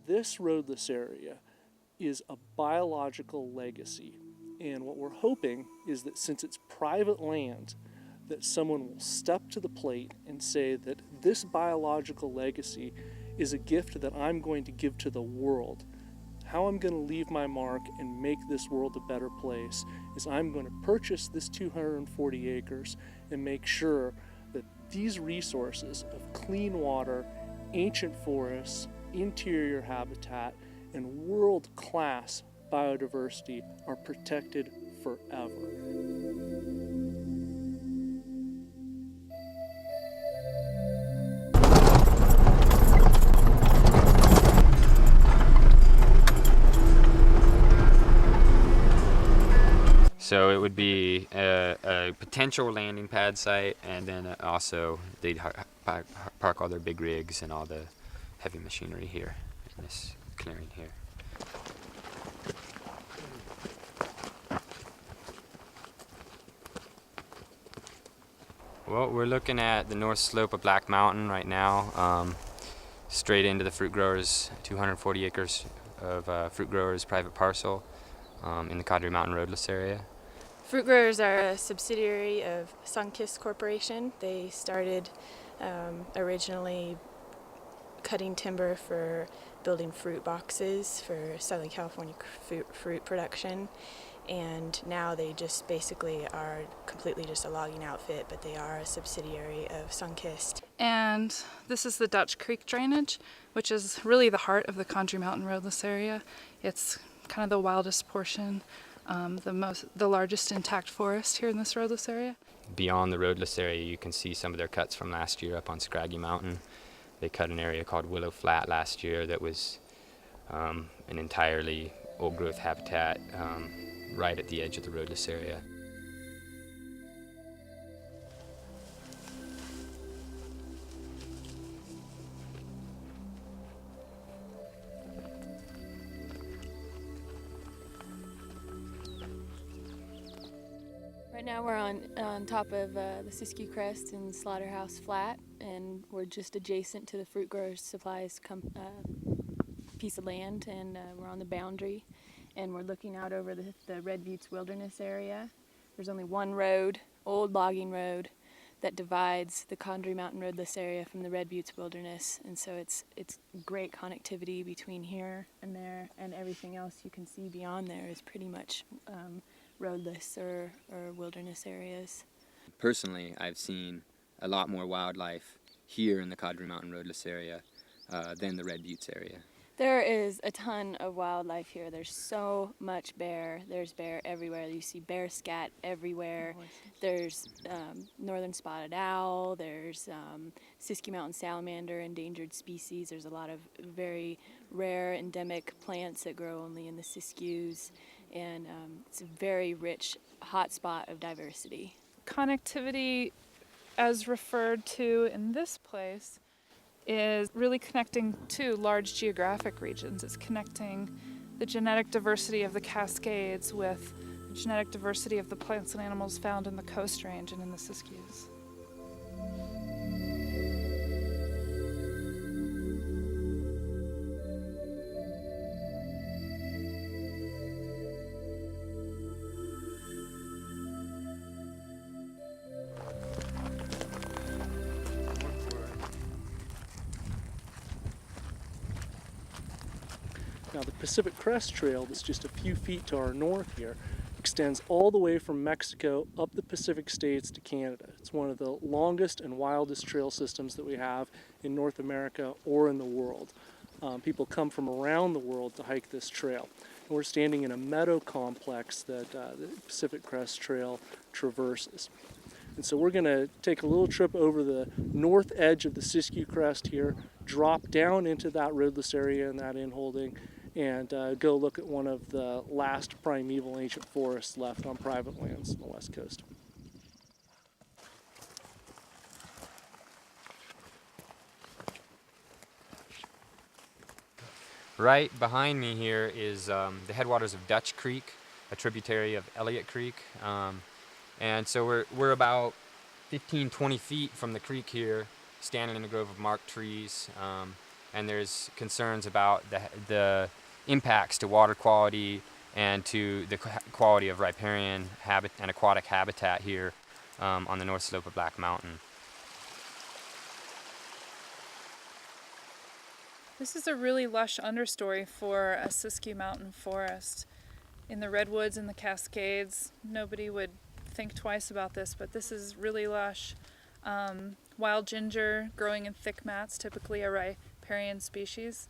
this roadless area is a biological legacy. And what we're hoping is that since it's private land, that someone will step to the plate and say that this biological legacy is a gift that I'm going to give to the world. How I'm going to leave my mark and make this world a better place is I'm going to purchase this 240 acres and make sure that these resources of clean water, ancient forests, interior habitat, and world-class biodiversity are protected forever. So it would be a potential landing pad site, and then also they'd park all their big rigs and all the heavy machinery here in this clearing here. Well, we're looking at the north slope of Black Mountain right now, straight into the fruit growers, 240 acres of fruit growers private parcel in the Condrey Mountain roadless area. Fruit growers are a subsidiary of Siskiyous Corporation. They started originally cutting timber for building fruit boxes for Southern California fruit production, and now they just basically are completely just a logging outfit, but they are a subsidiary of Siskiyous. And this is the Dutch Creek drainage, which is really the heart of the Condrey Mountain roadless area. It's kind of the wildest portion. The largest intact forest here in this roadless area. Beyond the roadless area, you can see some of their cuts from last year up on Scraggy Mountain. They cut an area called Willow Flat last year that was an entirely old-growth habitat right at the edge of the roadless area. Right now we're on top of the Siskiyous Crest and Slaughterhouse Flat, and we're just adjacent to the Fruit Growers Supplies piece of land, and we're on the boundary, and we're looking out over the Red Buttes Wilderness area. There's only one road, old logging road, that divides the Condrey Mountain roadless area from the Red Buttes Wilderness, and so it's great connectivity between here and there, and everything else you can see beyond there is pretty much roadless or wilderness areas. Personally, I've seen a lot more wildlife here in the Condrey Mountain roadless area than the Red Buttes area. There is a ton of wildlife here. There's so much bear. There's bear everywhere. You see bear scat everywhere. There's northern spotted owl. There's Siskiyous Mountain salamander, endangered species. There's a lot of very rare endemic plants that grow only in the Siskiyous. And it's a very rich hotspot of diversity. Connectivity, as referred to in this place, is really connecting two large geographic regions. It's connecting the genetic diversity of the Cascades with the genetic diversity of the plants and animals found in the Coast Range and in the Siskiyous. Now the Pacific Crest Trail, that's just a few feet to our north here, extends all the way from Mexico up the Pacific States to Canada. It's one of the longest and wildest trail systems that we have in North America or in the world. People come from around the world to hike this trail. And we're standing in a meadow complex that the Pacific Crest Trail traverses. And so we're going to take a little trip over the north edge of the Siskiyous Crest here, drop down into that roadless area and that inholding, and go look at one of the last primeval ancient forests left on private lands on the west coast. Right behind me here is the headwaters of Dutch Creek, a tributary of Elliott Creek. And so we're about 15, 20 feet from the creek here, standing in a grove of marked trees. and there's concerns about the impacts to water quality and to the quality of riparian and aquatic habitat here on the north slope of Black Mountain. This is a really lush understory for a Siskiyou mountain forest. In the redwoods and the Cascades, nobody would think twice about this, but this is really lush. Wild ginger growing in thick mats, typically a riparian species.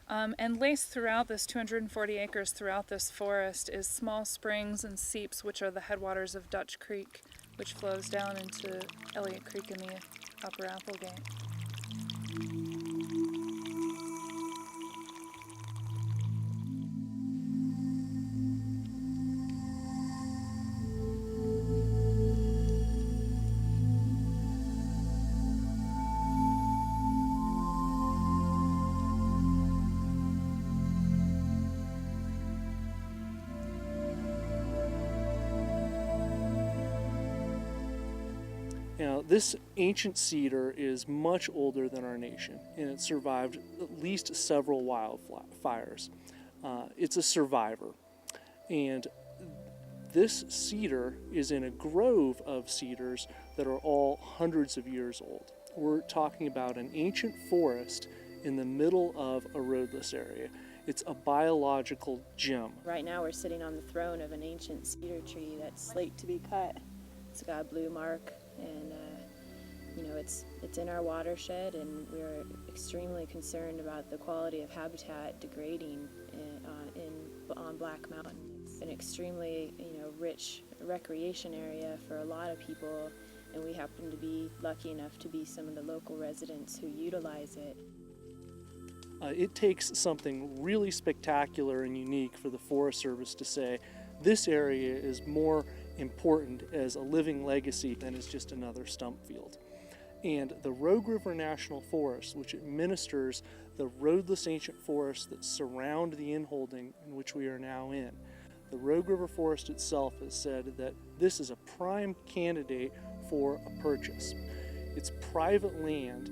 And laced throughout this 240 acres throughout this forest is small springs and seeps, which are the headwaters of Dutch Creek, which flows down into Elliott Creek in the Upper Applegate. Now, this ancient cedar is much older than our nation, and it survived at least several wildfires. It's a survivor, and this cedar is in a grove of cedars that are all hundreds of years old. We're talking about an ancient forest in the middle of a roadless area. It's a biological gem. Right now we're sitting on the throne of an ancient cedar tree that's late to be cut. It's got a blue mark, and it's in our watershed, and we're extremely concerned about the quality of habitat degrading on Black Mountain. It's an extremely rich recreation area for a lot of people, and we happen to be lucky enough to be some of the local residents who utilize it. It takes something really spectacular and unique for the Forest Service to say this area is more important as a living legacy than as just another stump field. And the Rogue River National Forest, which administers the roadless ancient forests that surround the inholding in which we are now in, the Rogue River Forest itself has said that this is a prime candidate for a purchase. It's private land,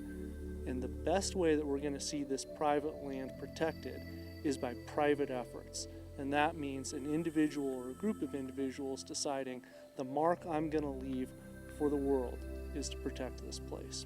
and the best way that we're going to see this private land protected is by private efforts. And that means an individual or a group of individuals deciding the mark I'm going to leave for the world is to protect this place.